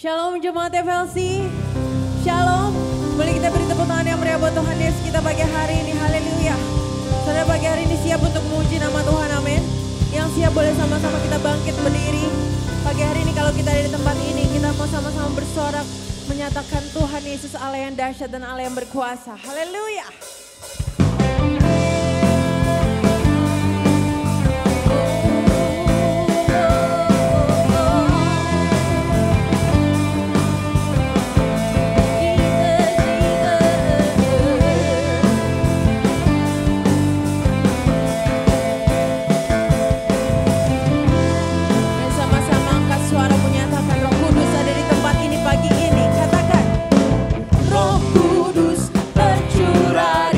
Shalom jemaat FLC, Shalom. Boleh kita beri tepuk tangan yang meriah buat Tuhan Yesus kita pagi hari ini, haleluya. Saudara pagi hari ini siap untuk memuji nama Tuhan, amin. Yang siap boleh sama-sama kita bangkit berdiri. Pagi hari ini kalau kita ada di tempat ini, kita mau sama-sama bersorak menyatakan Tuhan Yesus Allah yang dahsyat dan Allah yang berkuasa, haleluya. Roh Kudus tercurah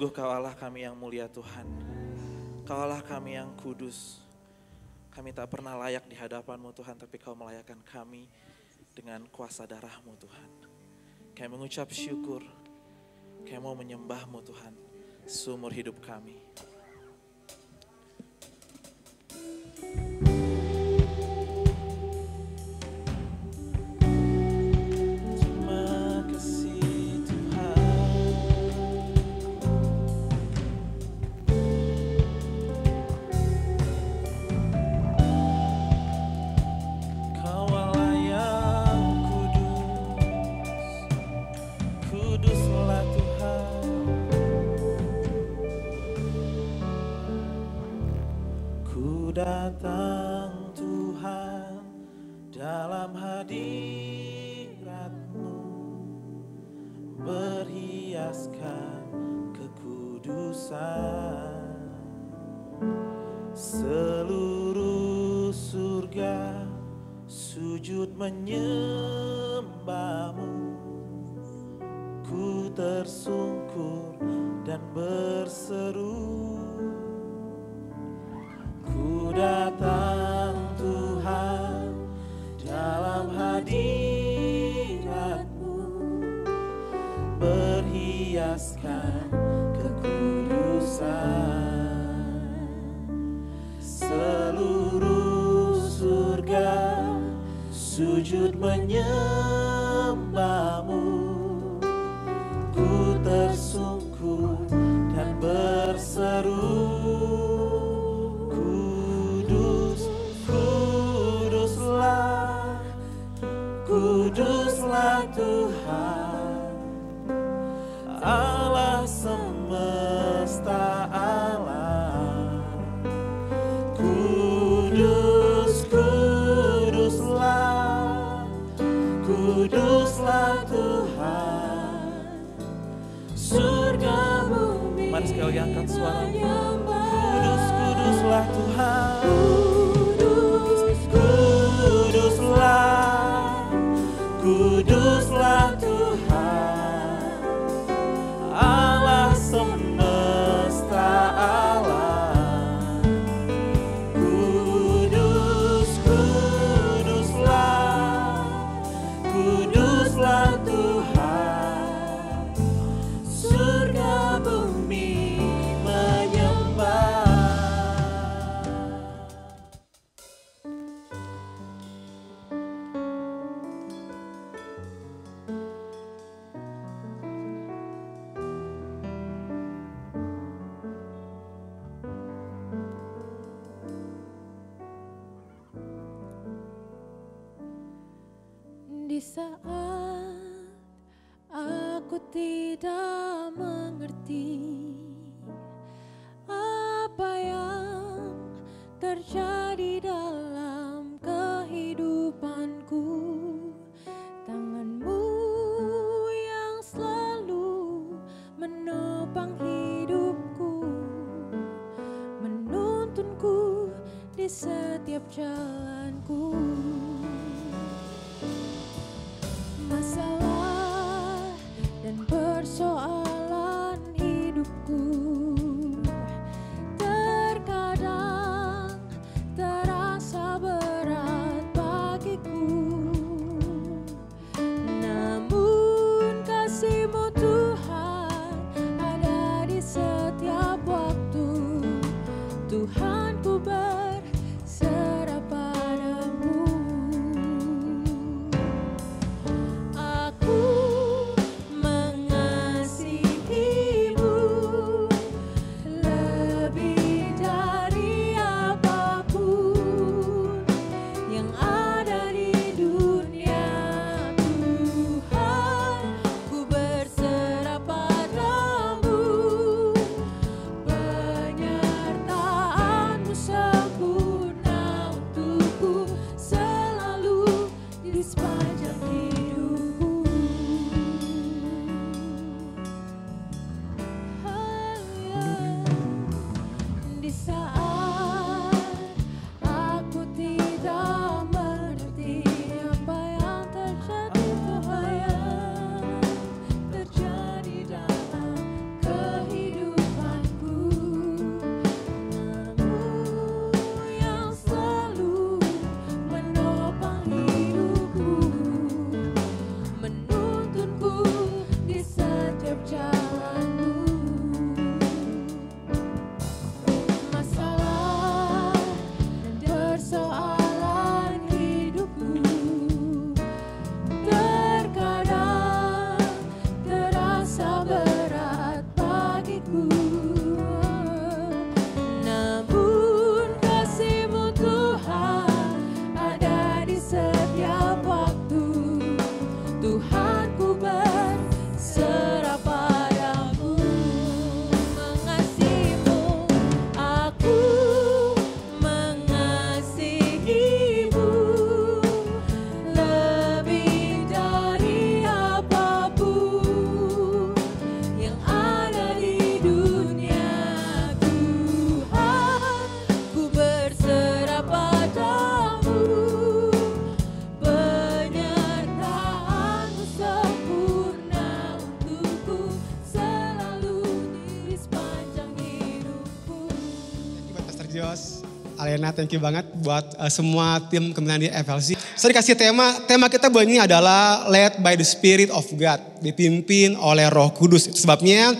Sungguh Kau Allah kami yang mulia Tuhan. Kau Allah kami yang kudus. Kami tak pernah layak di hadapan-Mu Tuhan, tapi Kau melayakkan kami dengan kuasa darah-Mu Tuhan. Kami mengucap syukur. Kami mau menyembah-Mu Tuhan seumur hidup kami. Datang Tuhan dalam hadirat-Mu, berhiaskan kekudusan. Seluruh surga sujud menyembah-Mu, ku tersungkur dan berseru. Ku datang Tuhan dalam hadirat-Mu, berhiaskan kekudusan. Seluruh surga sujud menyembah-Mu, ku tersungkur dan berseru. Kuduslah Tuhan, Allah semesta alam. Kuduslah Tuhan, surga bumi. Mari sekali angkat suara. Kuduslah Tuhan, Kuduslah Tuhan, Allah semesta alam. Kuduslah Tuhan, surga bumi menyembah. Di saat aku tidak mengerti apa yang terjadi dalam kehidupanku, tangan-Mu yang selalu menopang hidupku, menuntunku di setiap jalanku. Masalah dan persoalan hidupku terkadang terasa berat bagiku, namun kasih-Mu Tuhan ada di setiap waktu. Tuhan, ku berserah padamu. Penyertaan-Mu sempurna. Yos, Alena, thank you banget buat semua tim kemungkinan di FLC. Saya dikasih tema kita buat ini adalah led by the Spirit of God, dipimpin oleh Roh Kudus. Itu sebabnya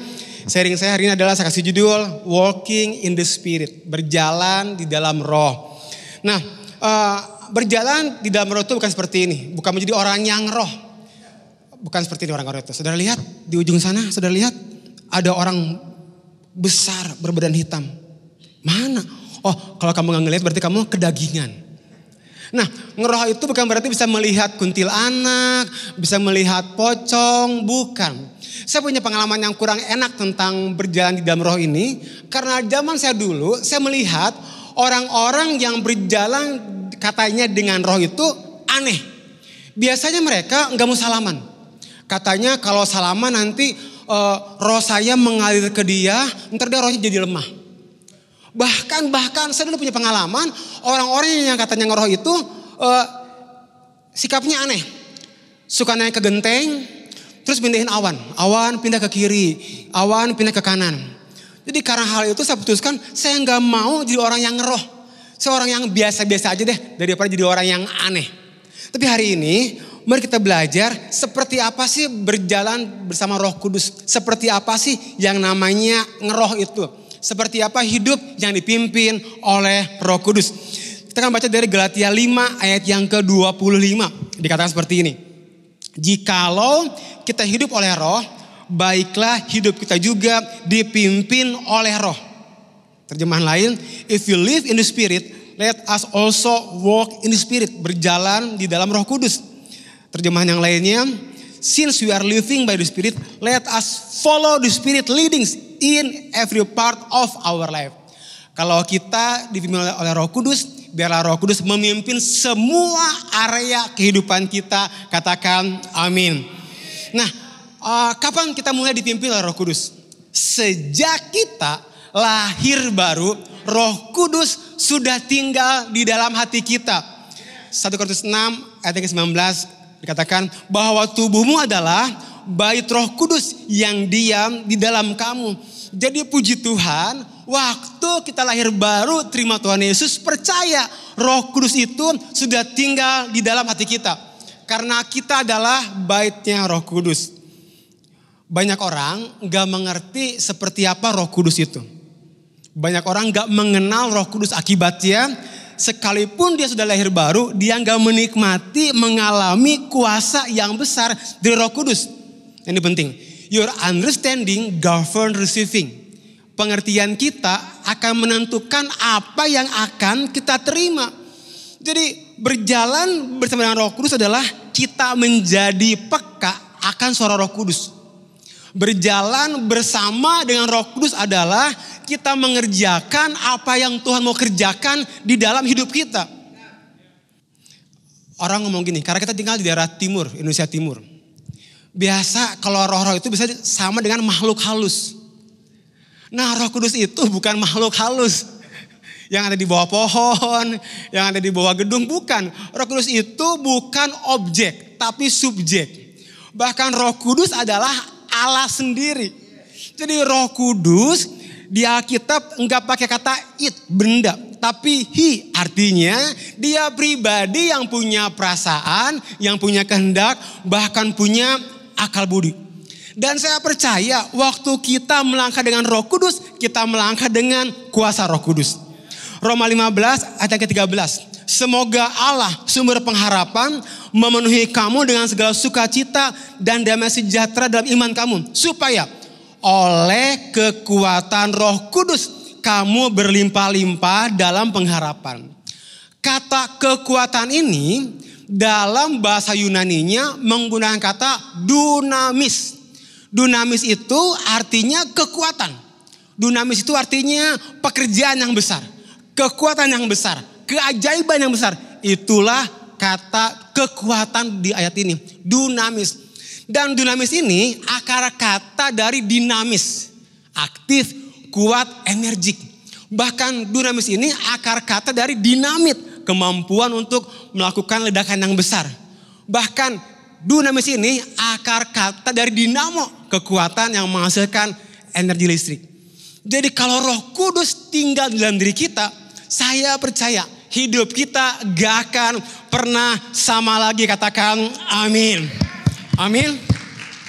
sharing saya hari ini adalah saya kasih judul Walking in the Spirit, berjalan di dalam Roh. Nah, berjalan di dalam Roh itu bukan seperti ini, bukan menjadi orang yang roh. Bukan seperti ini orang-orang itu. Saudara lihat di ujung sana, saudara lihat ada orang besar berbadan hitam. Mana? Oh, kalau kamu gak ngelihat berarti kamu kedagingan. Nah, ngeroh itu bukan berarti bisa melihat kuntilanak, bisa melihat pocong, bukan. Saya punya pengalaman yang kurang enak tentang berjalan di dalam roh ini. Karena zaman saya dulu, saya melihat orang-orang yang berjalan katanya dengan roh itu aneh. Biasanya mereka gak mau salaman. Katanya kalau salaman nanti roh saya mengalir ke dia, ntar dia rohnya jadi lemah. Bahkan saya dulu punya pengalaman orang-orang yang katanya ngeroh itu sikapnya aneh. Suka naik ke genteng, terus pindahin awan. Awan pindah ke kiri, awan pindah ke kanan. Jadi karena hal itu saya putuskan saya nggak mau jadi orang yang ngeroh. Saya orang yang biasa-biasa aja deh daripada jadi orang yang aneh. Tapi hari ini mari kita belajar seperti apa sih berjalan bersama Roh Kudus. Seperti apa sih yang namanya ngeroh itu. Seperti apa hidup yang dipimpin oleh Roh Kudus. Kita akan baca dari Galatia 5 ayat yang ke-25. Dikatakan seperti ini. Jikalau kita hidup oleh roh, baiklah hidup kita juga dipimpin oleh roh. Terjemahan lain, if you live in the Spirit, let us also walk in the Spirit. Berjalan di dalam Roh Kudus. Terjemahan yang lainnya, since we are living by the Spirit, let us follow the Spirit leadings in every part of our life. Kalau kita dipimpin oleh Roh Kudus, biarlah Roh Kudus memimpin semua area kehidupan kita. Katakan amin. Nah, kapan kita mulai dipimpin oleh Roh Kudus? Sejak kita lahir baru, Roh Kudus sudah tinggal di dalam hati kita. 1 Korintus 6 ayat yang ke-19 dikatakan bahwa tubuhmu adalah bait Roh Kudus yang diam di dalam kamu. Jadi puji Tuhan, waktu kita lahir baru terima Tuhan Yesus, percaya Roh Kudus itu sudah tinggal di dalam hati kita. Karena kita adalah baitnya Roh Kudus. Banyak orang gak mengerti seperti apa Roh Kudus itu. Banyak orang gak mengenal Roh Kudus, akibatnya sekalipun dia sudah lahir baru, dia gak menikmati, mengalami kuasa yang besar dari Roh Kudus. Ini penting. Your understanding govern receiving. Pengertian kita akan menentukan apa yang akan kita terima. Jadi berjalan bersama dengan Roh Kudus adalah kita menjadi peka akan suara Roh Kudus. Berjalan bersama dengan Roh Kudus adalah kita mengerjakan apa yang Tuhan mau kerjakan di dalam hidup kita. Orang ngomong gini, karena kita tinggal di daerah timur, Indonesia Timur. Biasa kalau roh-roh itu bisa sama dengan makhluk halus. Nah, Roh Kudus itu bukan makhluk halus yang ada di bawah pohon, yang ada di bawah gedung, bukan. Roh Kudus itu bukan objek, tapi subjek. Bahkan Roh Kudus adalah Allah sendiri. Jadi Roh Kudus di Alkitab enggak pakai kata it, benda, tapi he, artinya dia pribadi yang punya perasaan, yang punya kehendak, bahkan punya akal budi. Dan saya percaya waktu kita melangkah dengan Roh Kudus, kita melangkah dengan kuasa Roh Kudus. Roma 15 ayat ke-13. Semoga Allah sumber pengharapan memenuhi kamu dengan segala sukacita dan damai sejahtera dalam iman kamu. Supaya oleh kekuatan Roh Kudus kamu berlimpah-limpah dalam pengharapan. Kata kekuatan ini dalam bahasa Yunaninya menggunakan kata dunamis. Dunamis itu artinya kekuatan. Dunamis itu artinya pekerjaan yang besar. Kekuatan yang besar. Keajaiban yang besar. Itulah kata kekuatan di ayat ini. Dunamis. Dan dunamis ini akar kata dari dinamis. Aktif, kuat, energik. Bahkan dunamis ini akar kata dari dinamit. Kemampuan untuk melakukan ledakan yang besar. Bahkan dunamis ini akar kata dari dinamo. Kekuatan yang menghasilkan energi listrik. Jadi kalau Roh Kudus tinggal di dalam diri kita, saya percaya hidup kita gak akan pernah sama lagi. Katakan amin. Amin.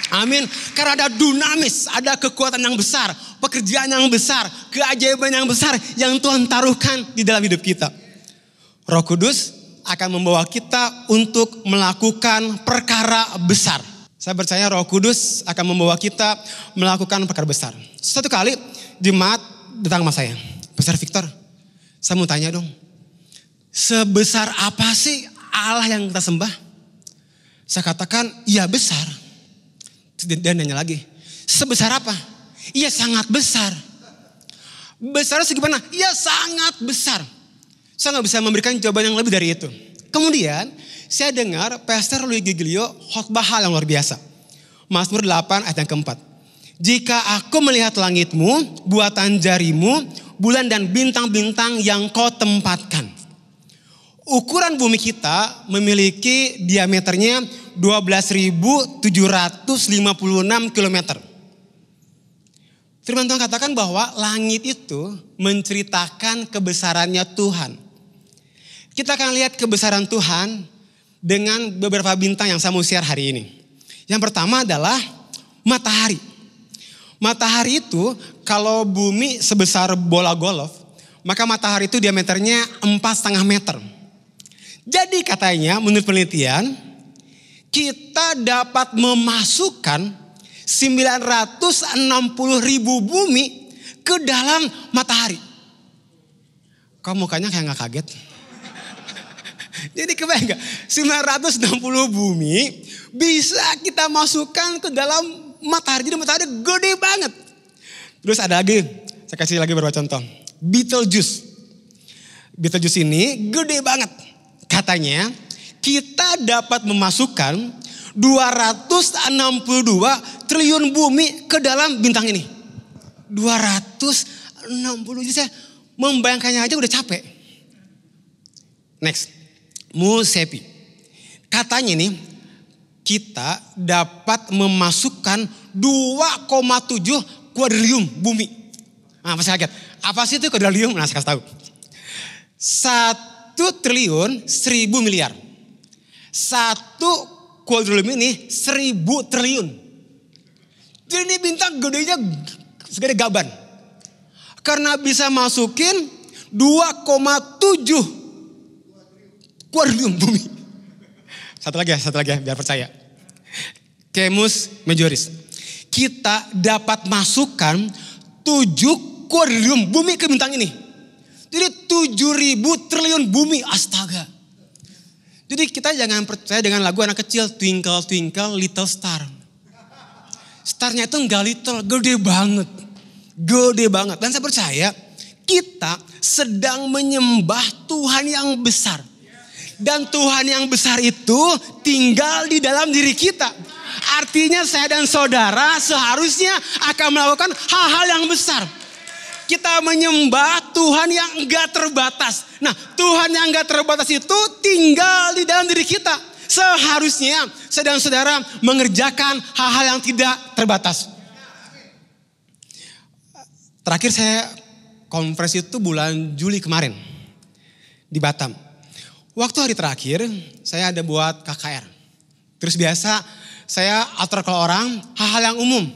Amin. Karena ada dunamis, ada kekuatan yang besar, pekerjaan yang besar, keajaiban yang besar yang Tuhan taruhkan di dalam hidup kita. Roh Kudus akan membawa kita untuk melakukan perkara besar. Saya percaya Roh Kudus akan membawa kita melakukan perkara besar. Suatu kali jemaat datang sama saya. Pastor Victor, saya mau tanya dong. Sebesar apa sih Allah yang kita sembah? Saya katakan, iya besar. Dia nanya lagi, sebesar apa? Iya sangat besar. Besarnya segimana? Iya sangat besar. Saya gak bisa memberikan jawaban yang lebih dari itu. Kemudian saya dengar Pastor Louis Giglio khotbah hal yang luar biasa. Mazmur 8 ayat yang keempat. Jika aku melihat langitmu, buatan jarimu, bulan dan bintang-bintang yang kau tempatkan. Ukuran bumi kita memiliki diameternya 12.756 km. Firman Tuhan katakan bahwa langit itu menceritakan kebesarannya Tuhan. Kita akan lihat kebesaran Tuhan dengan beberapa bintang yang saya mau share hari ini. Yang pertama adalah matahari. Matahari itu kalau bumi sebesar bola golf, maka matahari itu diameternya 4,5 meter. Jadi katanya menurut penelitian, kita dapat memasukkan 960.000 bumi ke dalam matahari. Kok mukanya kayak gak kaget? Jadi kebayang gak? 960 bumi bisa kita masukkan ke dalam matahari. Jadi matahari gede banget. Terus ada lagi, saya kasih lagi beberapa contoh. Betelgeuse. Betelgeuse ini gede banget. Katanya kita dapat memasukkan 262 triliun bumi ke dalam bintang ini. 260, jadi saya membayangkannya aja udah capek. Next, Musepi. Katanya nih, kita dapat memasukkan 2,7 kuadrilium bumi. Nah, masih kaget. Apa sih itu kuadrilium? Nah, saya kasih tahu. 1 triliun 1.000 miliar. 1 kuadrilium ini 1.000 triliun. Jadi ini bintang gedenya segede gaban. Karena bisa masukin 2,7 kuadrilium bumi. Satu lagi ya, biar percaya. Camus Majoris. Kita dapat masukkan 7 kuadrilium bumi ke bintang ini. Jadi 7.000 triliun bumi, astaga. Jadi kita jangan percaya dengan lagu anak kecil, Twinkle Twinkle Little Star. Starnya itu enggak little, gede banget. Gede banget. Dan saya percaya kita sedang menyembah Tuhan yang besar. Dan Tuhan yang besar itu tinggal di dalam diri kita. Artinya saya dan saudara seharusnya akan melakukan hal-hal yang besar. Kita menyembah Tuhan yang enggak terbatas. Nah, Tuhan yang enggak terbatas itu tinggal di dalam diri kita. Seharusnya saya dan saudara mengerjakan hal-hal yang tidak terbatas. Terakhir saya konferensi itu bulan Juli kemarin di Batam. Waktu hari terakhir saya ada buat KKR. Terus biasa saya atur ke orang hal-hal yang umum.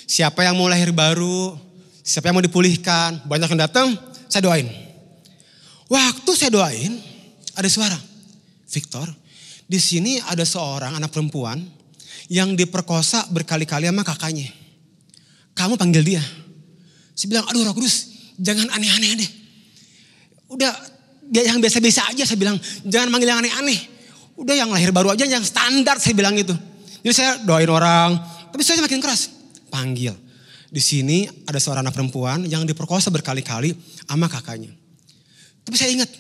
Siapa yang mau lahir baru, siapa yang mau dipulihkan, banyak yang datang, saya doain. Waktu saya doain, ada suara, Victor, di sini ada seorang anak perempuan yang diperkosa berkali-kali sama kakaknya. Kamu panggil dia. Saya bilang, aduh Roh Kudus, jangan aneh-aneh deh. Udah yang biasa-biasa aja, saya bilang, jangan manggil yang aneh-aneh. Udah yang lahir baru aja, yang standar, saya bilang gitu. Jadi saya doain orang, tapi saya makin keras. Panggil. Di sini ada seorang anak perempuan yang diperkosa berkali-kali sama kakaknya. Tapi saya ingat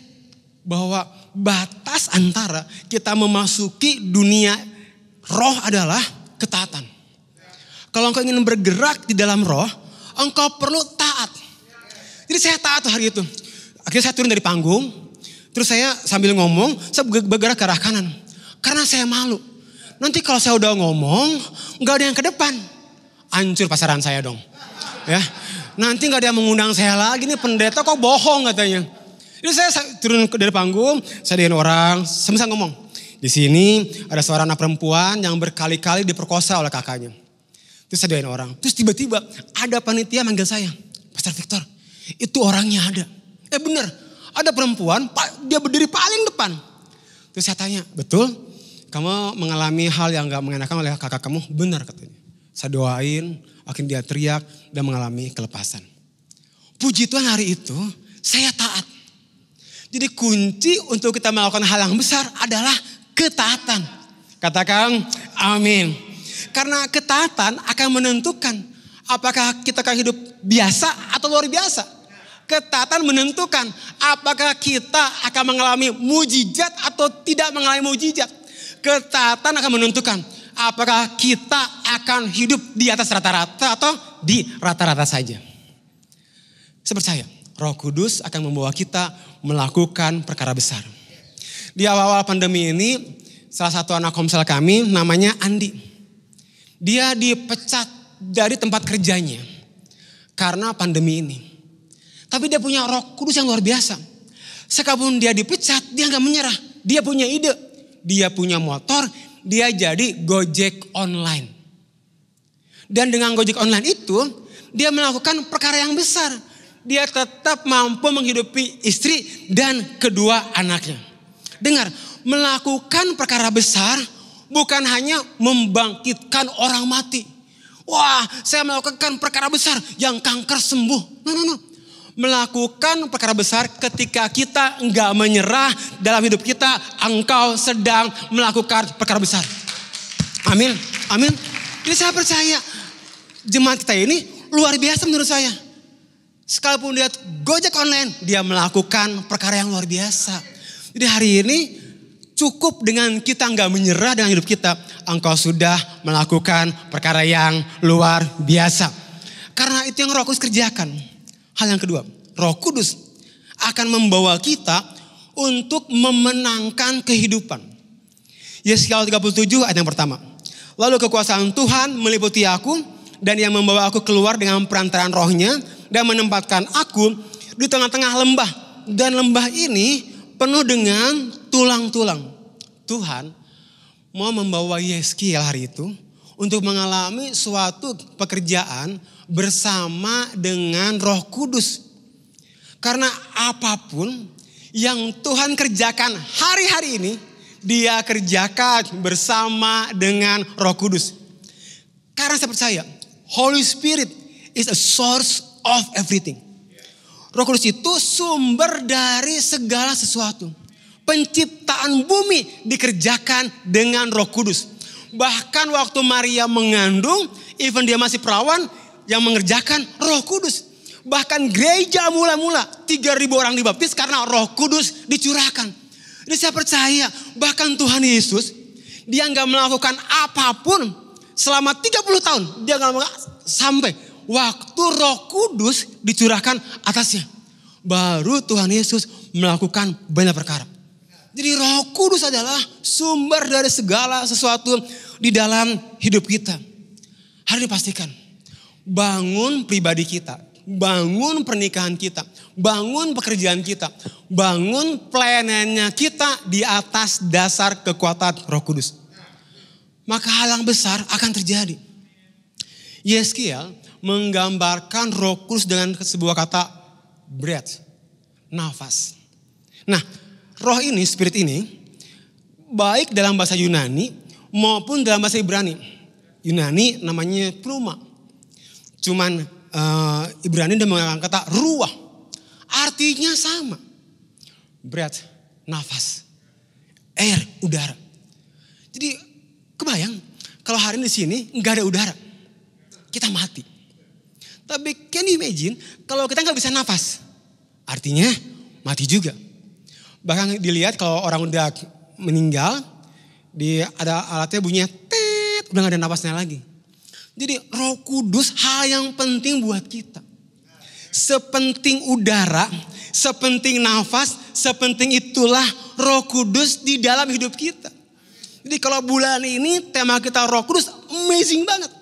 bahwa batas antara kita memasuki dunia roh adalah ketaatan. Kalau engkau ingin bergerak di dalam roh, engkau perlu taat. Jadi saya taat hari itu. Akhirnya saya turun dari panggung, terus saya sambil ngomong, saya bergerak ke arah kanan. Karena saya malu. Nanti kalau saya udah ngomong, gak ada yang ke depan. Hancur pasaran saya dong. Ya, nanti gak ada yang mengundang saya lagi, nih pendeta kok bohong katanya. Jadi saya turun dari panggung, saya dengan orang, saya bisa ngomong. Di sini ada seorang anak perempuan yang berkali-kali diperkosa oleh kakaknya. Terus saya dengan orang. Terus tiba-tiba ada panitia manggil saya. Pastor Victor, itu orangnya ada. Benar, ada perempuan, dia berdiri paling depan. Terus saya tanya, betul? Kamu mengalami hal yang gak mengenakan oleh kakak kamu? Benar katanya. Saya doain, akhirnya dia teriak dan mengalami kelepasan. Puji Tuhan hari itu saya taat. Jadi kunci untuk kita melakukan hal yang besar adalah ketaatan. Katakan amin. Karena ketaatan akan menentukan apakah kita akan hidup biasa atau luar biasa. Ketaatan menentukan apakah kita akan mengalami mujizat atau tidak mengalami mujizat. Ketaatan akan menentukan apakah kita akan hidup di atas rata-rata atau di rata-rata saja. Saya percaya Roh Kudus akan membawa kita melakukan perkara besar. Di awal-awal pandemi ini, salah satu anak komsel kami namanya Andi. Dia dipecat dari tempat kerjanya karena pandemi ini. Tapi dia punya Roh Kudus yang luar biasa. Sekalipun dia dipecat, dia gak menyerah. Dia punya ide, dia punya motor, dia jadi Gojek online. Dan dengan Gojek online itu, dia melakukan perkara yang besar. Dia tetap mampu menghidupi istri dan kedua anaknya. Dengar, melakukan perkara besar bukan hanya membangkitkan orang mati. Wah, saya melakukan perkara besar yang kanker sembuh. No. Melakukan perkara besar ketika kita enggak menyerah dalam hidup kita, engkau sedang melakukan perkara besar. Amin. Jadi saya percaya jemaat kita ini luar biasa menurut saya. Sekalipun lihat Gojek online, dia melakukan perkara yang luar biasa. Jadi hari ini cukup dengan kita nggak menyerah dengan hidup kita, engkau sudah melakukan perkara yang luar biasa. Karena itu yang Roh Kudus kerjakan. Hal yang kedua, Roh Kudus akan membawa kita untuk memenangkan kehidupan. Yesaya 37 ayat yang pertama. Lalu kekuasaan Tuhan meliputi aku dan yang membawa aku keluar dengan perantaraan rohnya dan menempatkan aku di tengah-tengah lembah. Dan lembah ini penuh dengan tulang-tulang. Tuhan mau membawa Yeskiel hari itu untuk mengalami suatu pekerjaan bersama dengan Roh Kudus. Karena apapun yang Tuhan kerjakan hari-hari ini, dia kerjakan bersama dengan Roh Kudus. Karena saya percaya, Holy Spirit is a source of everything. Roh Kudus itu sumber dari segala sesuatu. Penciptaan bumi dikerjakan dengan Roh Kudus. Bahkan waktu Maria mengandung, even dia masih perawan, yang mengerjakan Roh Kudus. Bahkan gereja mula-mula 3.000 orang dibaptis karena Roh Kudus dicurahkan. Jadi saya percaya bahkan Tuhan Yesus, dia gak melakukan apapun selama 30 tahun. Dia gak sampai waktu Roh Kudus dicurahkan atasnya. Baru Tuhan Yesus melakukan banyak perkara. Jadi Roh Kudus adalah sumber dari segala sesuatu di dalam hidup kita. Hari ini pastikan, bangun pribadi kita, bangun pernikahan kita, bangun pekerjaan kita, bangun pelayanannya kita di atas dasar kekuatan Roh Kudus. Maka hal yang besar akan terjadi. Yeskiel menggambarkan Roh Kudus dengan sebuah kata breath, nafas. Nah, roh ini, spirit ini, baik dalam bahasa Yunani maupun dalam bahasa Ibrani. Yunani namanya pneuma. Cuman Ibrani dia menggunakan kata ruah. Artinya sama. Breath, nafas, air, udara. Jadi kebayang kalau hari ini di sini nggak ada udara, kita mati. Tapi can you imagine kalau kita nggak bisa nafas, artinya mati juga. Bahkan dilihat kalau orang udah meninggal, ada alatnya bunyinya tet, udah gak ada nafasnya lagi. Jadi Roh Kudus hal yang penting buat kita. Sepenting udara, sepenting nafas, sepenting itulah Roh Kudus di dalam hidup kita. Jadi kalau bulan ini tema kita Roh Kudus amazing banget.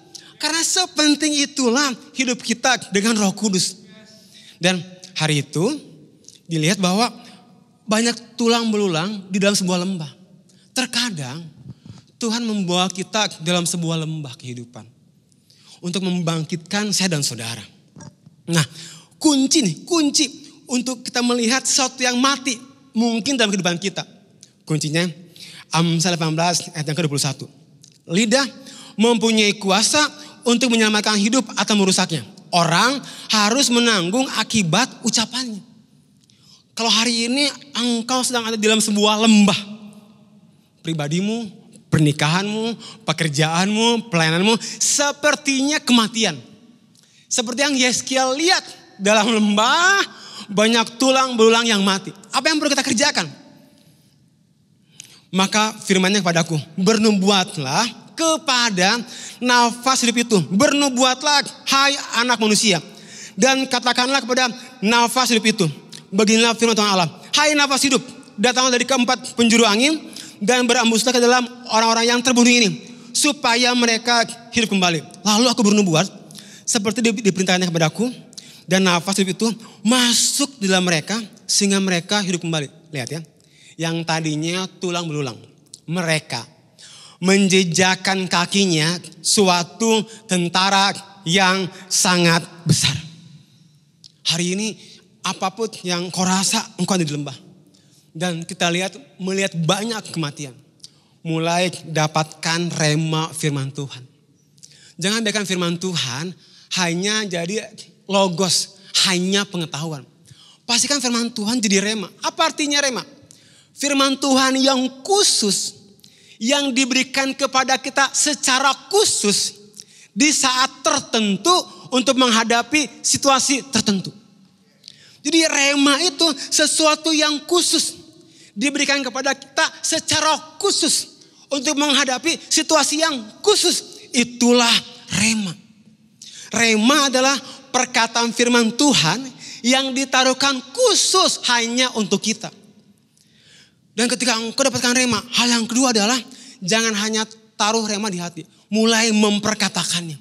Karena sepenting itulah hidup kita dengan Roh Kudus. Dan hari itu dilihat bahwa banyak tulang belulang di dalam sebuah lembah. Terkadang Tuhan membawa kita dalam sebuah lembah kehidupan untuk membangkitkan saya dan saudara. Nah, kunci untuk kita melihat sesuatu yang mati mungkin dalam kehidupan kita. Kuncinya Amsal 18 ayat yang ke-21. Lidah mempunyai kuasa untuk menyelamatkan hidup atau merusaknya. Orang harus menanggung akibat ucapannya. Kalau hari ini engkau sedang ada di dalam sebuah lembah, pribadimu, pernikahanmu, pekerjaanmu, pelayananmu, sepertinya kematian. Seperti yang Yeskiel lihat, dalam lembah banyak tulang belulang yang mati. Apa yang perlu kita kerjakan? Maka firman-Nya kepadaku, bernubuatlah kepada nafas hidup itu. Bernubuatlah, hai anak manusia. Dan katakanlah kepada nafas hidup itu, beginilah firman Tuhan Allah. Hai nafas hidup, datanglah dari keempat penjuru angin dan berembuslah ke dalam orang-orang yang terbunuh ini, supaya mereka hidup kembali. Lalu aku bernubuat seperti diperintahkannya kepadaku, dan nafas hidup itu masuk di dalam mereka sehingga mereka hidup kembali. Lihat ya, yang tadinya tulang belulang, mereka menjejakkan kakinya suatu tentara yang sangat besar. Hari ini apapun yang kau rasa engkau ada di lembah. Dan kita melihat banyak kematian. Mulai dapatkan rema firman Tuhan. Jangan biarkan firman Tuhan hanya jadi logos, hanya pengetahuan. Pastikan firman Tuhan jadi rema. Apa artinya rema? Firman Tuhan yang khusus, yang diberikan kepada kita secara khusus di saat tertentu untuk menghadapi situasi tertentu. Jadi rema itu sesuatu yang khusus diberikan kepada kita secara khusus untuk menghadapi situasi yang khusus. Itulah rema. Rema adalah perkataan firman Tuhan yang ditaruhkan khusus hanya untuk kita. Dan ketika engkau dapatkan rema, hal yang kedua adalah jangan hanya taruh rema di hati. Mulai memperkatakannya.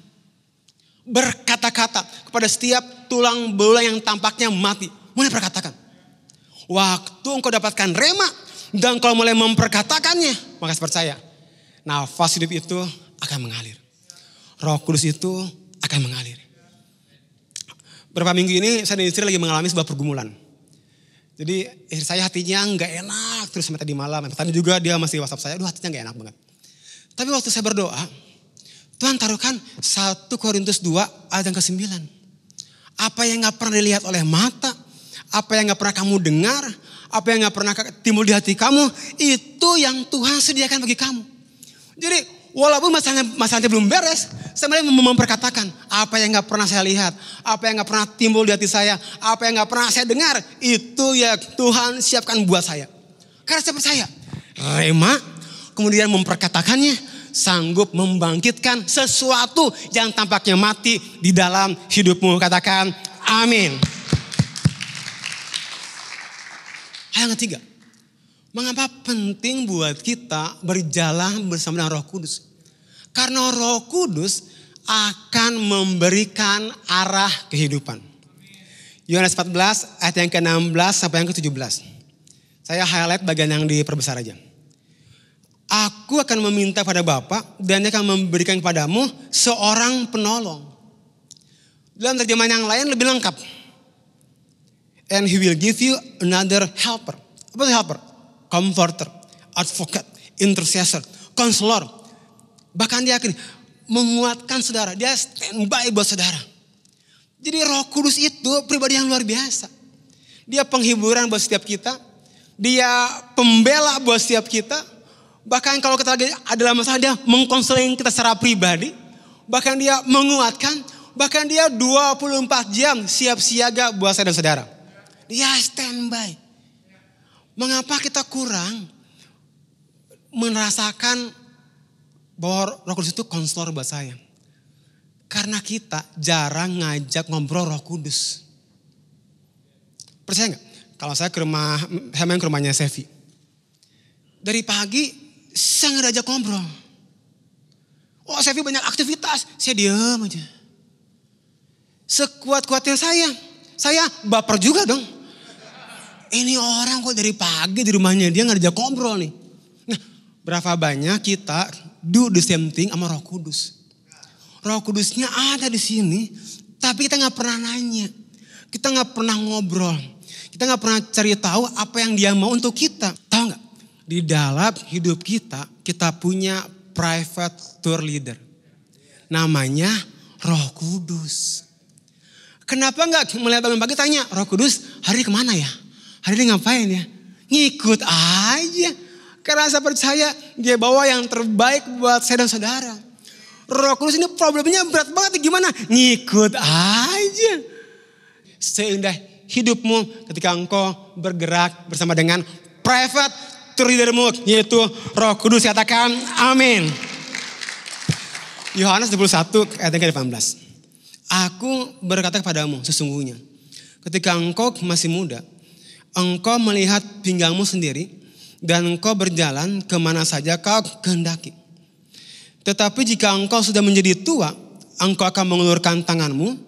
Berkata-kata kepada setiap tulang belulang yang tampaknya mati. Mulai perkatakan. Waktu engkau dapatkan rema dan kalau mulai memperkatakannya, maka percaya, nafas hidup itu akan mengalir. Roh Kudus itu akan mengalir. Beberapa minggu ini saya dan istri lagi mengalami sebuah pergumulan. Jadi istri saya hatinya gak enak terus sampai tadi malam. Tadi juga dia masih WhatsApp saya, aduh hatinya gak enak banget. Tapi waktu saya berdoa, Tuhan taruhkan 1 Korintus 2 ayat yang ke-9. Apa yang gak pernah dilihat oleh mata, apa yang gak pernah kamu dengar, apa yang gak pernah timbul di hati kamu, itu yang Tuhan sediakan bagi kamu. Jadi walaupun masalahnya belum beres, saya mulai memperkatakan apa yang gak pernah saya lihat, apa yang gak pernah timbul di hati saya, apa yang gak pernah saya dengar, itu ya Tuhan siapkan buat saya. Karena saya percaya, rema kemudian memperkatakannya sanggup membangkitkan sesuatu yang tampaknya mati di dalam hidupmu. Katakan amin. Hal yang ketiga, mengapa penting buat kita berjalan bersama dengan Roh Kudus? Karena Roh Kudus akan memberikan arah kehidupan. Yohanes 14 ayat yang ke-16 sampai yang ke-17. Saya highlight bagian yang diperbesar aja. Aku akan meminta pada Bapa dan Dia akan memberikan kepadamu seorang penolong. Dalam terjemahan yang lain lebih lengkap. And He will give you another helper. Apa itu helper? Comforter, advocate, intercessor, counselor. Bahkan dia akan menguatkan saudara. Dia standby buat saudara. Jadi Roh Kudus itu pribadi yang luar biasa. Dia penghiburan buat setiap kita. Dia pembela buat setiap kita. Bahkan kalau kita lagi ada masalah, dia mengkonseling kita secara pribadi. Bahkan dia menguatkan. Bahkan dia 24 jam siap siaga buat saya dan saudara. Dia standby. Mengapa kita kurang merasakan bahwa Roh Kudus itu konselor buat saya? Karena kita jarang ngajak ngobrol Roh Kudus. Percaya gak? Kalau saya main ke rumahnya Sevi. Dari pagi saya gak ajak ngobrol. Oh Sevi banyak aktivitas, saya diam aja. Sekuat-kuatnya saya baper juga dong. Ini orang kok dari pagi di rumahnya dia gak diajak ngobrol nih. Nah, berapa banyak kita do the same thing sama Roh Kudus. Roh Kudusnya ada di sini, tapi kita gak pernah nanya. Kita gak pernah ngobrol. Kita gak pernah cari tahu apa yang dia mau untuk kita. Tahu gak? Di dalam hidup kita, kita punya private tour leader. Namanya Roh Kudus. Kenapa gak melihat bangun pagi tanya, Roh Kudus hari ini kemana ya? Hari ini ngapain ya? Ngikut aja. Karena saya percaya dia bawa yang terbaik buat saya dan saudara. Roh Kudus ini problemnya berat banget, gimana? Ngikut aja. Seindah hidupmu ketika engkau bergerak bersama dengan private tour leadermu, yaitu Roh Kudus. Katakan amin. Yohanes 21 ayat 18. Aku berkata kepadamu sesungguhnya, ketika engkau masih muda, engkau melihat pinggangmu sendiri dan engkau berjalan kemana saja kau kehendaki. Tetapi jika engkau sudah menjadi tua, engkau akan mengulurkan tanganmu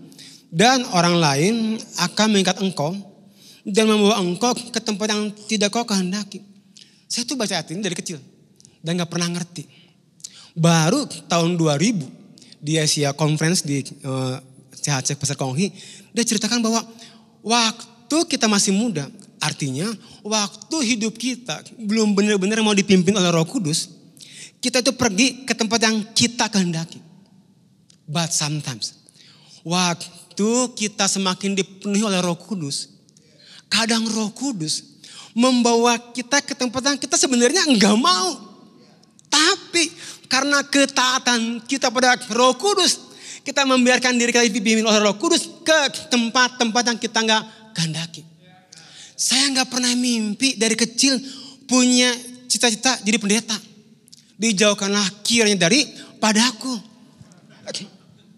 dan orang lain akan mengikat engkau dan membawa engkau ke tempat yang tidak kau kehendaki. Saya tuh baca ayat ini dari kecil dan gak pernah ngerti. Baru tahun 2000 di Asia Conference di CHC Pasar Konghi, dia ceritakan bahwa waktu kita masih muda, artinya waktu hidup kita belum benar-benar mau dipimpin oleh Roh Kudus, kita itu pergi ke tempat yang kita kehendaki. But sometimes, waktu kita semakin dipenuhi oleh Roh Kudus, kadang Roh Kudus membawa kita ke tempat yang kita sebenarnya enggak mau. Tapi karena ketaatan kita pada Roh Kudus, kita membiarkan diri kita dipimpin oleh Roh Kudus ke tempat-tempat yang kita enggak kehendaki. Saya enggak pernah mimpi dari kecil punya cita-cita jadi pendeta. Dijauhkanlah kiranya dari padaku.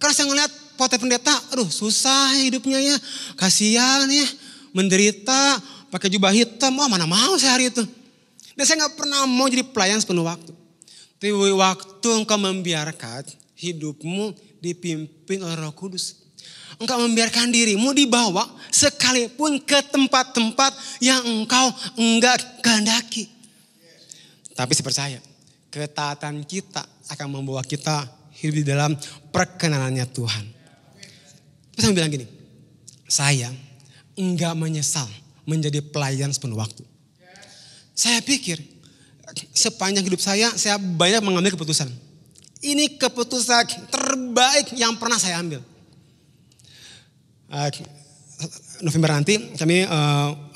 Karena saya ngeliat potret pendeta, aduh susah hidupnya ya, kasihan ya, menderita, pakai jubah hitam, mana mau saya hari itu. Dan saya gak pernah mau jadi pelayan sepenuh waktu. Tapi waktu engkau membiarkan hidupmu dipimpin oleh Roh Kudus, engkau membiarkan dirimu dibawa sekalipun ke tempat-tempat yang engkau enggak kehendaki. Tapi saya percaya, ketaatan kita akan membawa kita hidup di dalam perkenanannya Tuhan. Terus saya bilang gini, saya enggak menyesal menjadi pelayan sepenuh waktu. Saya pikir sepanjang hidup saya banyak mengambil keputusan. Ini keputusan terbaik yang pernah saya ambil. November nanti kami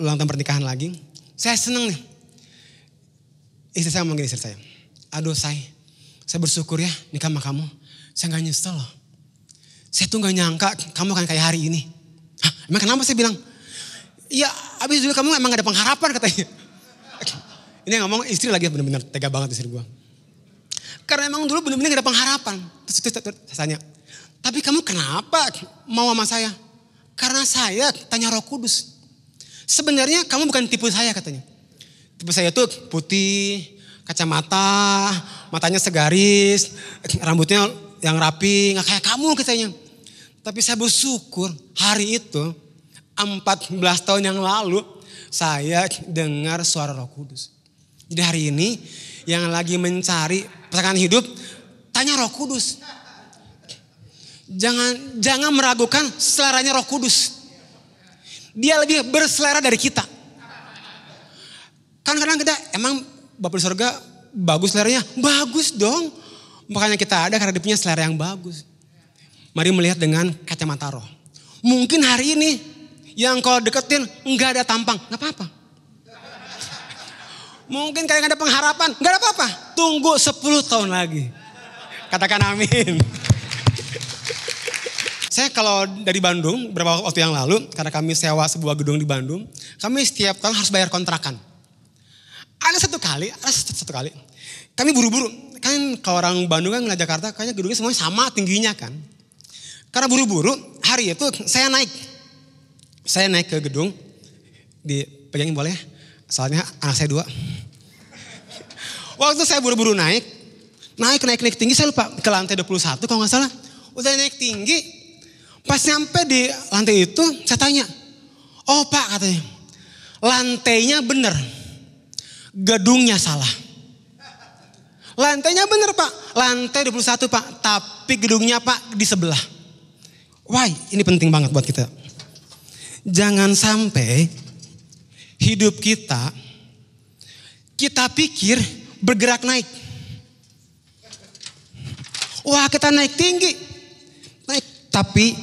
ulang tahun pernikahan lagi. Saya senang nih. Istri saya ngomong gini, istri saya. Aduh saya bersyukur ya nikah sama kamu. Saya gak nyesel loh. Saya tuh gak nyangka kamu akan kayak hari ini. Hah, emang kenapa saya bilang? Iya abis dulu kamu emang gak ada pengharapan katanya. Ini yang ngomong istri lagi benar-benar tega banget istri gue. Karena emang dulu benar-benar gak ada pengharapan. Terus saya tanya, tapi kamu kenapa mau sama saya? Karena saya tanya Roh Kudus. Sebenarnya kamu bukan tipe saya katanya. Tipe saya tuh putih, kacamata, matanya segaris, rambutnya yang rapi, gak kayak kamu katanya. Tapi saya bersyukur hari itu 14 tahun yang lalu saya dengar suara Roh Kudus. Jadi hari ini yang lagi mencari pasangan hidup, tanya Roh Kudus. Jangan meragukan seleranya Roh Kudus. Dia lebih berselera dari kita. Kan kadang kita emang Bapak di surga bagus seleranya, bagus dong. Makanya kita ada karena dia punya selera yang bagus. Mari melihat dengan kacamata roh. Mungkin hari ini yang kau deketin enggak ada tampang, enggak apa-apa. Mungkin kayak enggak ada pengharapan, enggak ada apa-apa. Tunggu 10 tahun lagi. Katakan amin. Saya kalau dari Bandung beberapa waktu yang lalu, karena kami sewa sebuah gedung di Bandung, kami setiap tahun harus bayar kontrakan. Ada satu kali, kami buru-buru. Kan kalau orang Bandung kan ngeliat Jakarta, kayaknya gedungnya semuanya sama tingginya kan. Karena buru-buru, hari itu saya naik ke gedung, dipegangin boleh ya? Soalnya anak saya 2. Waktu saya buru-buru naik tinggi, saya lupa ke lantai 21 kalau gak salah. Udah naik tinggi, pas nyampe di lantai itu saya tanya, oh Pak katanya, Lantainya benar, gedungnya salah. Lantainya benar Pak, lantai 21 Pak, tapi gedungnya Pak di sebelah. Why? Ini penting banget buat kita. Jangan sampai hidup kita pikir bergerak naik. Wah kita naik tinggi, naik. Tapi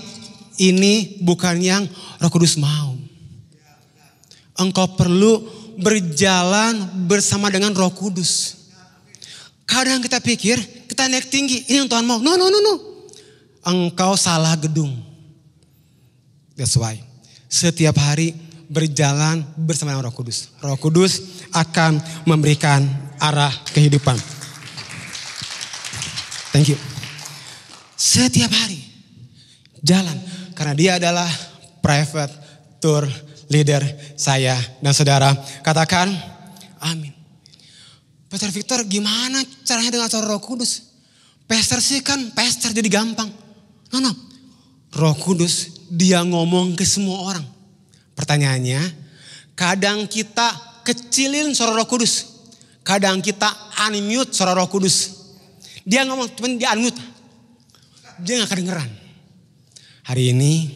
ini bukan yang Roh Kudus mau. Engkau perlu berjalan bersama dengan Roh Kudus. Kadang kita pikir kita naik tinggi, ini yang Tuhan mau. No. Engkau salah gedung. That's why setiap hari berjalan bersama dengan Roh Kudus. Roh Kudus akan memberikan arah kehidupan. Thank you. Setiap hari jalan karena dia adalah private tour leader saya dan saudara. Katakan amin. Pastor Victor gimana caranya dengan cara Roh Kudus? Pastor sih kan pastor jadi gampang. No. Roh Kudus dia ngomong ke semua orang. Pertanyaannya, kadang kita kecilin suara Roh Kudus. Kadang kita unmute suara Roh Kudus. Dia ngomong, cuman dia unmute. Dia gak kedengeran. Hari ini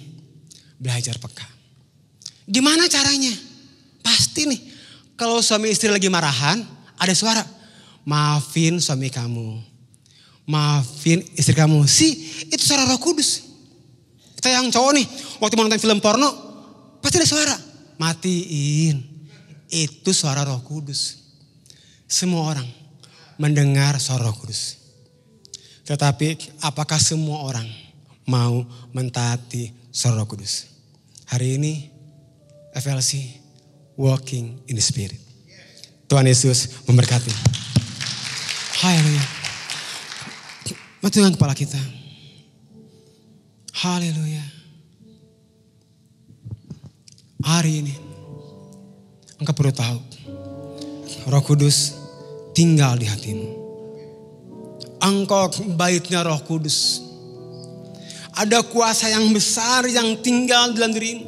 belajar peka. Gimana caranya? Pasti nih, kalau suami istri lagi marahan, ada suara. Maafin suami kamu. Maafin istri kamu. Itu suara Roh Kudus. Kita yang cowok nih, waktu mau nonton film porno, pasti ada suara. Matiin. Itu suara Roh Kudus. Semua orang mendengar suara Roh Kudus. Tetapi apakah semua orang mau mentaati suara Roh Kudus? Hari ini FLC walking in the Spirit. Tuhan Yesus memberkati. Haleluya. Matungkan kepala kita. Haleluya. Hari ini engkau perlu tahu Roh Kudus tinggal di hatimu. Engkau baitnya Roh Kudus. Ada kuasa yang besar yang tinggal dalam dirimu.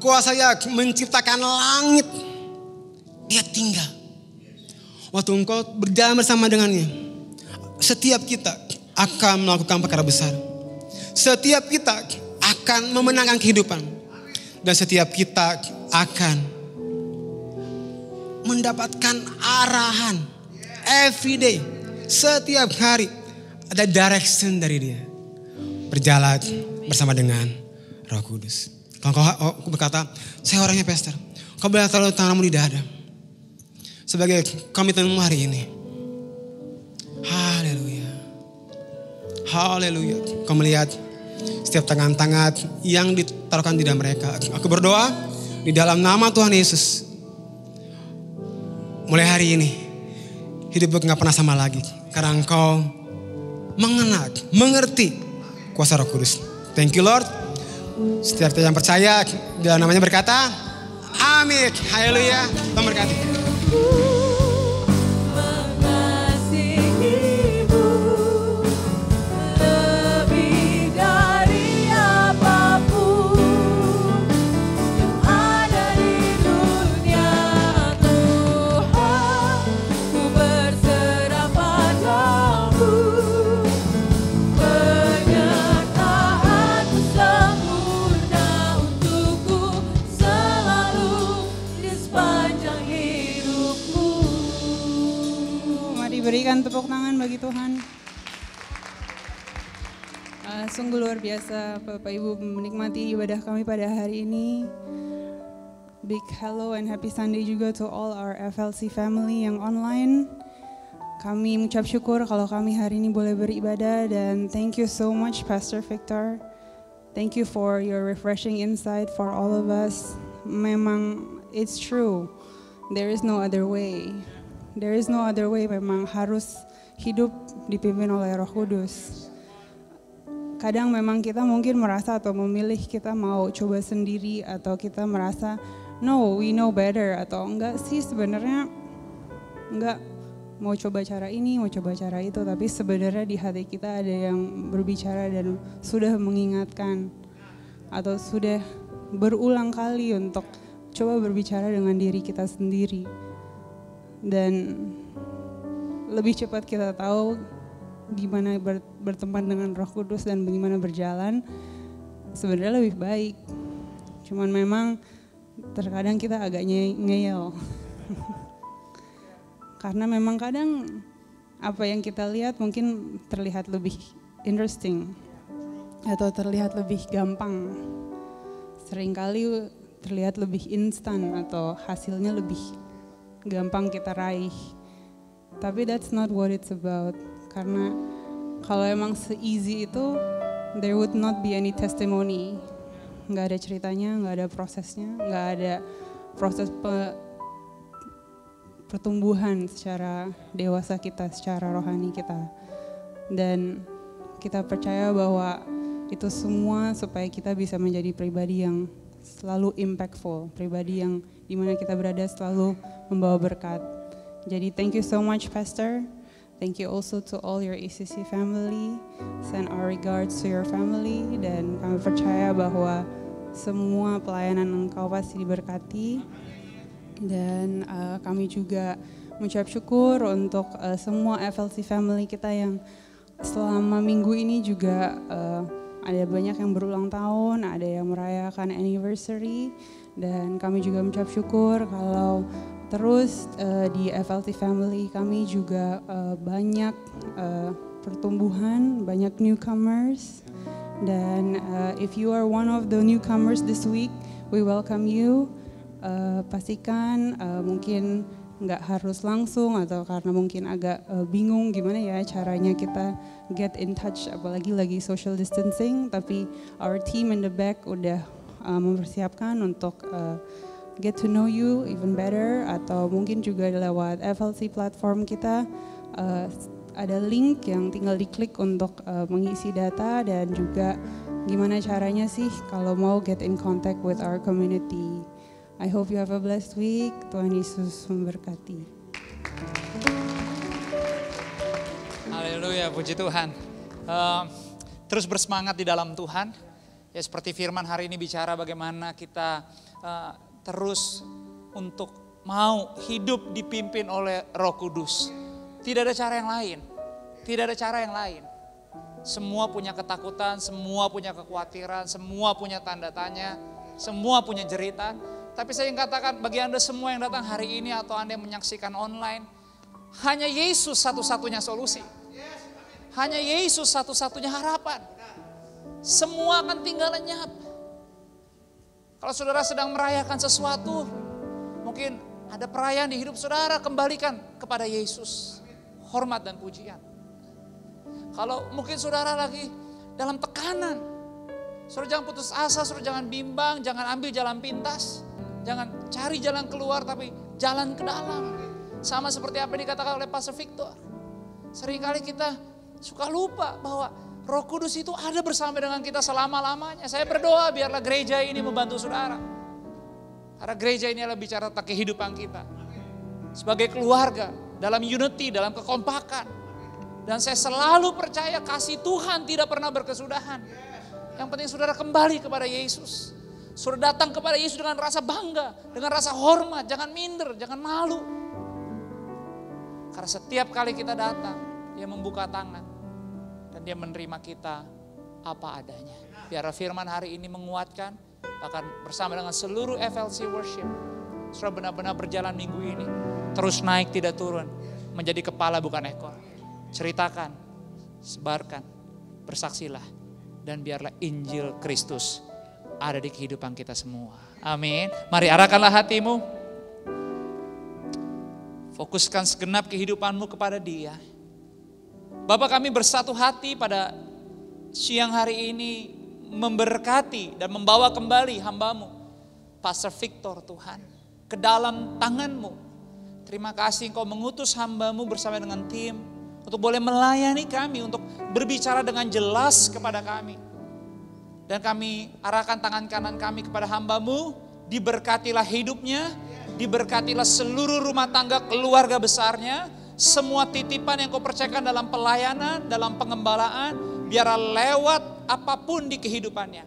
Kuasa yang menciptakan langit. Dia tinggal. Waktu engkau berjalan bersama dengannya. Setiap kita akan melakukan perkara besar. Setiap kita akan memenangkan kehidupan. Dan setiap kita akan mendapatkan arahan. Every day. Setiap hari ada direction dari dia. Berjalan bersama dengan Roh Kudus. Kalau kau berkata, saya orangnya pastor. Kau boleh taruh tanganmu di dada. Sebagai komitmenmu hari ini. Haleluya. Haleluya. Kau melihat setiap tangan-tangan yang ditaruhkan di dalam mereka. Aku berdoa di dalam nama Tuhan Yesus. Mulai hari ini hidupmu gak pernah sama lagi. Karena engkau mengenal, mengerti kuasa Roh Kudus. Thank you Lord. Setiap yang percaya dalam namanya berkata, amin. Haleluya. Tuhan berkati. Berikan tepuk tangan bagi Tuhan. Sungguh luar biasa Bapak Ibu menikmati ibadah kami pada hari ini. Big hello and happy Sunday juga to all our FLC family yang online. Kami mengucap syukur kalau kami hari ini boleh beribadah dan thank you so much Pastor Victor. Thank you for your refreshing insight for all of us. Memang it's true. There is no other way. There is no other way, memang harus hidup dipimpin oleh Roh Kudus. Kadang memang kita mungkin merasa atau memilih kita mau coba sendiri atau kita merasa no, we know better atau enggak sih sebenarnya enggak mau coba cara ini, mau coba cara itu, tapi sebenarnya di hati kita ada yang berbicara dan sudah mengingatkan atau sudah berulang kali untuk coba berbicara dengan diri kita sendiri. Dan lebih cepat kita tahu gimana berteman dengan Roh Kudus dan bagaimana berjalan, sebenarnya lebih baik. Cuman memang terkadang kita agak ngeyel. Karena memang kadang apa yang kita lihat mungkin terlihat lebih interesting atau terlihat lebih gampang. Seringkali terlihat lebih instan atau hasilnya lebih gampang kita raih. Tapi that's not what it's about. Karena kalau emang se-easy itu, there would not be any testimony. Nggak ada ceritanya, nggak ada prosesnya, nggak ada proses pertumbuhan secara dewasa kita, secara rohani kita. Dan kita percaya bahwa itu semua supaya kita bisa menjadi pribadi yang selalu impactful, pribadi yang dimana kita berada selalu membawa berkat. Jadi thank you so much Pastor. Thank you also to all your ECC family. Send our regards to your family. Dan kami percaya bahwa semua pelayanan engkau pasti diberkati. Dan kami juga mengucap syukur untuk semua FLC family kita yang selama minggu ini juga ada banyak yang berulang tahun, ada yang merayakan anniversary. Dan kami juga mengucap syukur kalau terus di FLT family kami juga banyak pertumbuhan, banyak newcomers. Dan if you are one of the newcomers this week, we welcome you. Pastikan mungkin nggak harus langsung atau karena mungkin agak bingung gimana ya caranya kita get in touch, apalagi lagi social distancing, tapi our team in the back udah mempersiapkan untuk get to know you even better. Atau mungkin juga lewat FLC platform kita ada link yang tinggal diklik untuk mengisi data, dan juga gimana caranya sih kalau mau get in contact with our community. I hope you have a blessed week. Tuhan Yesus memberkati. Haleluya, puji Tuhan. Terus bersemangat di dalam Tuhan. Ya seperti firman hari ini bicara bagaimana kita terus untuk mau hidup dipimpin oleh Roh Kudus. Tidak ada cara yang lain. Tidak ada cara yang lain. Semua punya ketakutan, semua punya kekhawatiran, semua punya tanda tanya, semua punya jeritan. Tapi saya ingin katakan bagi Anda semua yang datang hari ini atau Anda yang menyaksikan online, hanya Yesus satu-satunya solusi. Hanya Yesus satu-satunya harapan. Semua akan tinggal lenyap. Kalau saudara sedang merayakan sesuatu, mungkin ada perayaan di hidup saudara, kembalikan kepada Yesus. Hormat dan pujian. Kalau mungkin saudara lagi dalam tekanan, saudara jangan putus asa, saudara jangan bimbang, jangan ambil jalan pintas. Jangan cari jalan keluar tapi jalan ke dalam. Sama seperti apa yang dikatakan oleh Pastor Victor. Seringkali kita suka lupa bahwa Roh Kudus itu ada bersama dengan kita selama-lamanya. Saya berdoa biarlah gereja ini membantu saudara. Karena gereja ini adalah bicara tentang kehidupan kita. Sebagai keluarga, dalam unity, dalam kekompakan. Dan saya selalu percaya kasih Tuhan tidak pernah berkesudahan. Yang penting saudara kembali kepada Yesus. Saudara datang kepada Yesus dengan rasa bangga, dengan rasa hormat, jangan minder, jangan malu. Karena setiap kali kita datang, Dia membuka tangan dan Dia menerima kita apa adanya. Biar firman hari ini menguatkan, bahkan bersama dengan seluruh FLC Worship, saudara benar-benar berjalan minggu ini, terus naik tidak turun, menjadi kepala bukan ekor. Ceritakan, sebarkan, bersaksilah, dan biarlah Injil Kristus ada di kehidupan kita semua. Amin. Mari arahkanlah hatimu. Fokuskan segenap kehidupanmu kepada Dia. Bapa, kami bersatu hati pada siang hari ini memberkati dan membawa kembali hamba-Mu, Pastor Victor Tuhan, ke dalam tangan-Mu. Terima kasih Engkau mengutus hamba-Mu bersama dengan tim untuk boleh melayani kami, untuk berbicara dengan jelas kepada kami. Dan kami arahkan tangan kanan kami kepada hamba-Mu, diberkatilah hidupnya, diberkatilah seluruh rumah tangga keluarga besarnya, semua titipan yang Kau percayakan dalam pelayanan, dalam pengembalaan, biarlah lewat apapun di kehidupannya,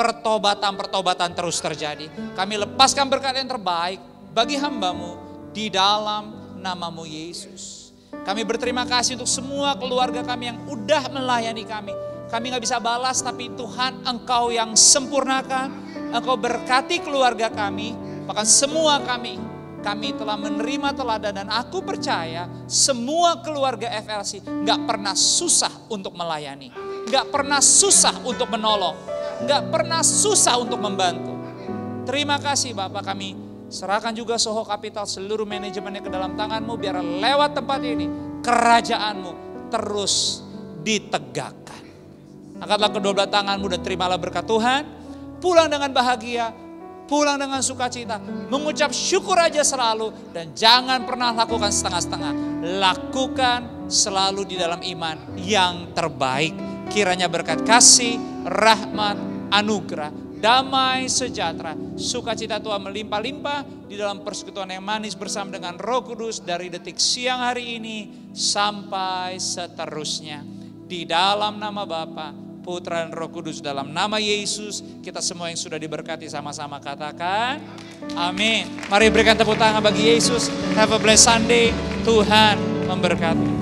pertobatan terus terjadi. Kami lepaskan berkat yang terbaik bagi hamba-Mu di dalam nama-Mu Yesus. Kami berterima kasih untuk semua keluarga kami yang udah melayani kami. Kami gak bisa balas, tapi Tuhan Engkau yang sempurnakan. Engkau berkati keluarga kami, bahkan semua kami telah menerima teladan, dan aku percaya semua keluarga FLC gak pernah susah untuk melayani. Gak pernah susah untuk menolong. Gak pernah susah untuk membantu. Terima kasih Bapak, kami serahkan juga Soho Capital seluruh manajemennya ke dalam tangan-Mu, biar lewat tempat ini kerajaan-Mu terus ditegakkan. Angkatlah kedua belah tangan-Mu dan terimalah berkat Tuhan. Pulang dengan bahagia, pulang dengan sukacita, mengucap syukur aja selalu, dan jangan pernah lakukan setengah-setengah. Lakukan selalu di dalam iman yang terbaik. Kiranya berkat kasih, rahmat, anugerah, damai, sejahtera, sukacita Tuhan melimpah-limpah di dalam persekutuan yang manis bersama dengan Roh Kudus dari detik siang hari ini sampai seterusnya. Di dalam nama Bapa, Putra dan Roh Kudus, dalam nama Yesus, kita semua yang sudah diberkati sama-sama katakan amin. Mari berikan tepuk tangan bagi Yesus. Have a blessed Sunday. Tuhan memberkati.